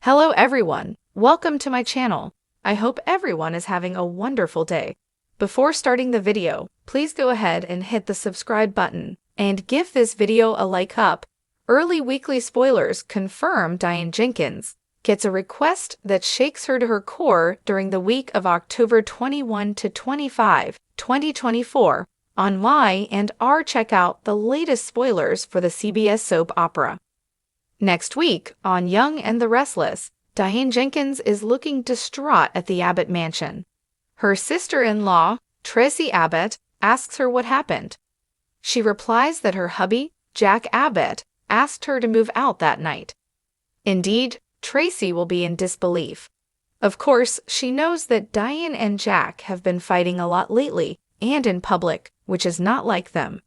Hello everyone, welcome to my channel. I hope everyone is having a wonderful day. Before starting the video, please go ahead and hit the subscribe button and give this video a like up. Early weekly spoilers confirm Diane Jenkins gets a request that shakes her to her core during the week of October 21 to 25, 2024. On Y&R, check out the latest spoilers for the CBS soap opera. Next week, on Young and the Restless, Diane Jenkins is looking distraught at the Abbott mansion. Her sister-in-law, Tracy Abbott, asks her what happened. She replies that her hubby, Jack Abbott, asked her to move out that night. Indeed, Tracy will be in disbelief. Of course, she knows that Diane and Jack have been fighting a lot lately, and in public, which is not like them.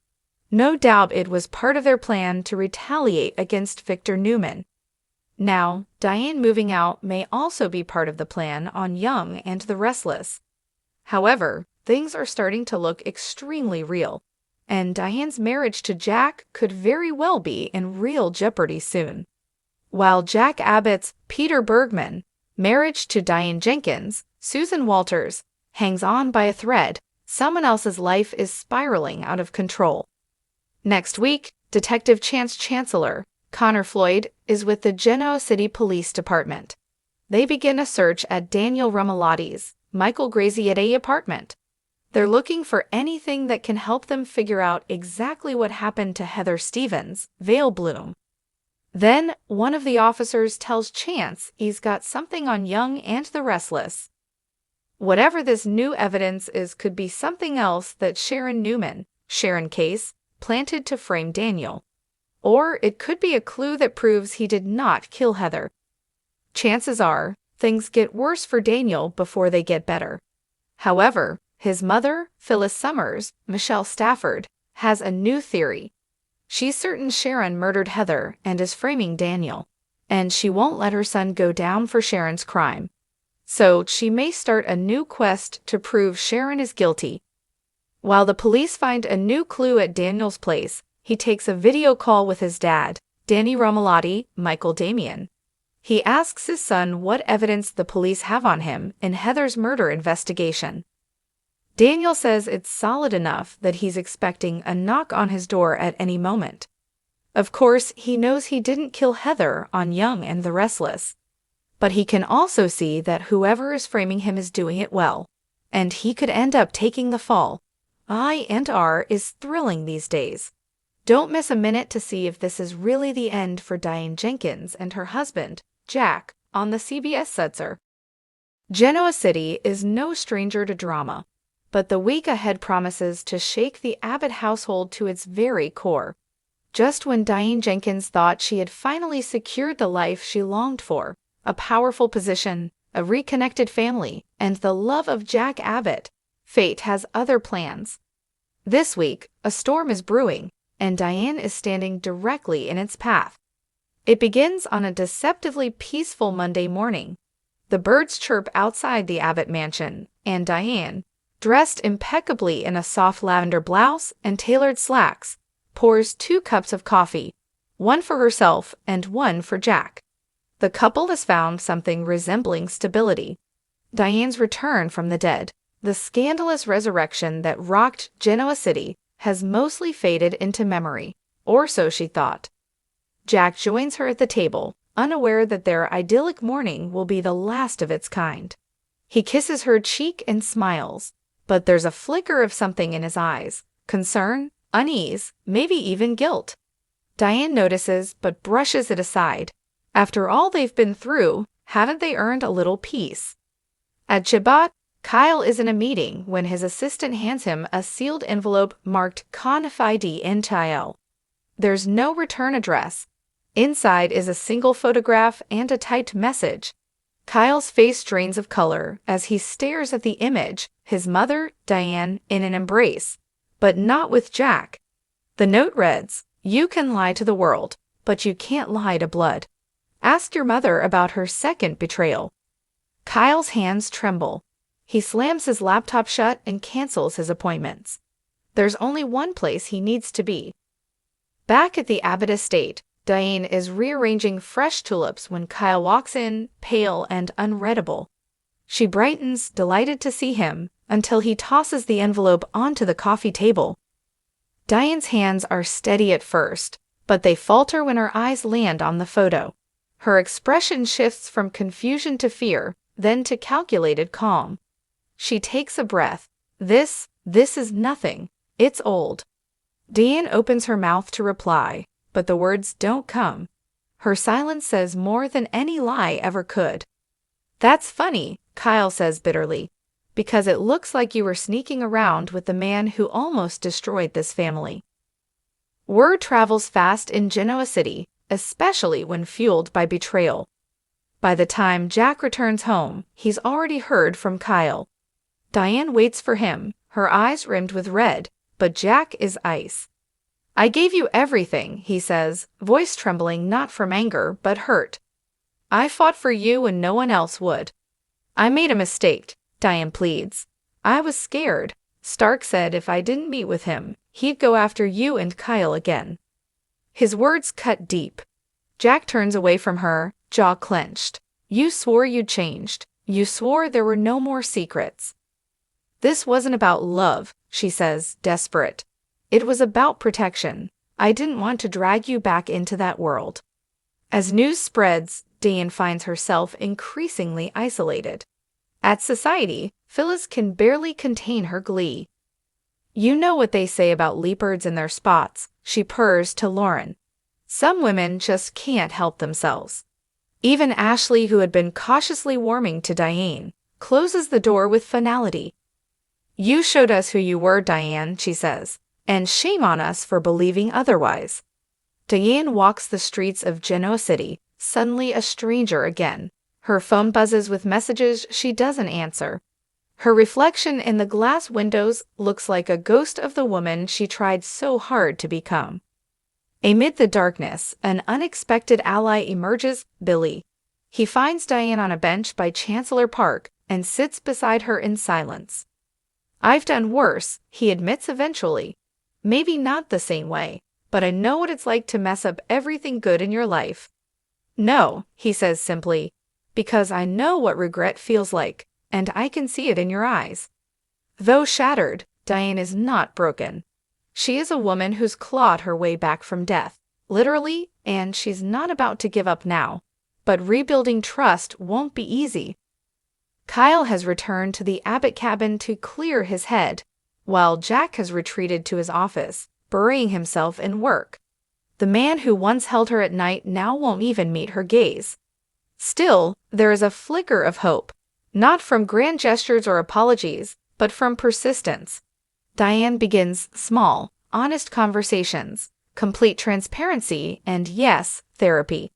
No doubt it was part of their plan to retaliate against Victor Newman. Now, Diane moving out may also be part of the plan on Young and the Restless. However, things are starting to look extremely real, and Diane's marriage to Jack could very well be in real jeopardy soon. While Jack Abbott's Peter Bergman marriage to Diane Jenkins, Susan Walters, hangs on by a thread, someone else's life is spiraling out of control. Next week, Detective Chance Chancellor, Connor Floyd, is with the Genoa City Police Department. They begin a search at Daniel Romolotti's, Michael Graziette apartment. They're looking for anything that can help them figure out exactly what happened to Heather Stevens, Vale Bloom. Then, one of the officers tells Chance he's got something on Young and the Restless. Whatever this new evidence is could be something else that Sharon Case, planted to frame Daniel. Or it could be a clue that proves he did not kill Heather. Chances are, things get worse for Daniel before they get better. However, his mother, Phyllis Summers, Michelle Stafford, has a new theory. She's certain Sharon murdered Heather and is framing Daniel, and she won't let her son go down for Sharon's crime. So she may start a new quest to prove Sharon is guilty. While the police find a new clue at Daniel's place, he takes a video call with his dad, Danny Romolotti, Michael Damian. He asks his son what evidence the police have on him in Heather's murder investigation. Daniel says it's solid enough that he's expecting a knock on his door at any moment. Of course, he knows he didn't kill Heather on Young and the Restless. But he can also see that whoever is framing him is doing it well, and he could end up taking the fall. Y&R is thrilling these days. Don't miss a minute to see if this is really the end for Diane Jenkins and her husband, Jack, on the CBS Sutzer. Genoa City is no stranger to drama, but the week ahead promises to shake the Abbott household to its very core. Just when Diane Jenkins thought she had finally secured the life she longed for, a powerful position, a reconnected family, and the love of Jack Abbott, fate has other plans. This week, a storm is brewing, and Diane is standing directly in its path. It begins on a deceptively peaceful Monday morning. The birds chirp outside the Abbott mansion, and Diane, dressed impeccably in a soft lavender blouse and tailored slacks, pours 2 cups of coffee, one for herself and one for Jack. The couple has found something resembling stability. Diane's return from the dead, the scandalous resurrection that rocked Genoa City, has mostly faded into memory, or so she thought. Jack joins her at the table, unaware that their idyllic morning will be the last of its kind. He kisses her cheek and smiles, but there's a flicker of something in his eyes, concern, unease, maybe even guilt. Diane notices but brushes it aside. After all they've been through, haven't they earned a little peace? At Shabbat, Kyle is in a meeting when his assistant hands him a sealed envelope marked Confidential. There's no return address. Inside is a single photograph and a typed message. Kyle's face drains of color as he stares at the image, his mother, Diane, in an embrace, but not with Jack. The note reads, "You can lie to the world, but you can't lie to blood. Ask your mother about her second betrayal." Kyle's hands tremble. He slams his laptop shut and cancels his appointments. There's only one place he needs to be. Back at the Abbott estate, Diane is rearranging fresh tulips when Kyle walks in, pale and unreadable. She brightens, delighted to see him, until he tosses the envelope onto the coffee table. Diane's hands are steady at first, but they falter when her eyes land on the photo. Her expression shifts from confusion to fear, then to calculated calm. She takes a breath. This is nothing. It's old. Diane opens her mouth to reply, but the words don't come. Her silence says more than any lie ever could. That's funny, Kyle says bitterly, because it looks like you were sneaking around with the man who almost destroyed this family. Word travels fast in Genoa City, especially when fueled by betrayal. By the time Jack returns home, he's already heard from Kyle. Diane waits for him, her eyes rimmed with red, but Jack is ice. I gave you everything, he says, voice trembling not from anger but hurt. I fought for you when no one else would. I made a mistake, Diane pleads. I was scared. Stark said if I didn't meet with him, he'd go after you and Kyle again. His words cut deep. Jack turns away from her, jaw clenched. You swore you'd changed. You swore there were no more secrets. This wasn't about love, she says, desperate. It was about protection. I didn't want to drag you back into that world. As news spreads, Diane finds herself increasingly isolated. At society, Phyllis can barely contain her glee. You know what they say about leopards in their spots, she purrs to Lauren. Some women just can't help themselves. Even Ashley, who had been cautiously warming to Diane, closes the door with finality. You showed us who you were, Diane, she says, and shame on us for believing otherwise. Diane walks the streets of Genoa City, suddenly a stranger again. Her phone buzzes with messages she doesn't answer. Her reflection in the glass windows looks like a ghost of the woman she tried so hard to become. Amid the darkness, an unexpected ally emerges, Billy. He finds Diane on a bench by Chancellor Park and sits beside her in silence. I've done worse, he admits eventually. Maybe not the same way, but I know what it's like to mess up everything good in your life. No, he says simply, because I know what regret feels like, and I can see it in your eyes. Though shattered, Diane is not broken. She is a woman who's clawed her way back from death, literally, and she's not about to give up now. But rebuilding trust won't be easy. Kyle has returned to the Abbott cabin to clear his head, while Jack has retreated to his office, burying himself in work. The man who once held her at night now won't even meet her gaze. Still, there is a flicker of hope, not from grand gestures or apologies, but from persistence. Diane begins small, honest conversations, complete transparency, and yes, therapy.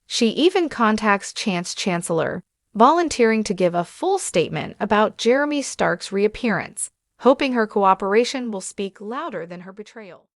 She even contacts Chancellor, volunteering to give a full statement about Jeremy Stark's reappearance, hoping her cooperation will speak louder than her betrayal.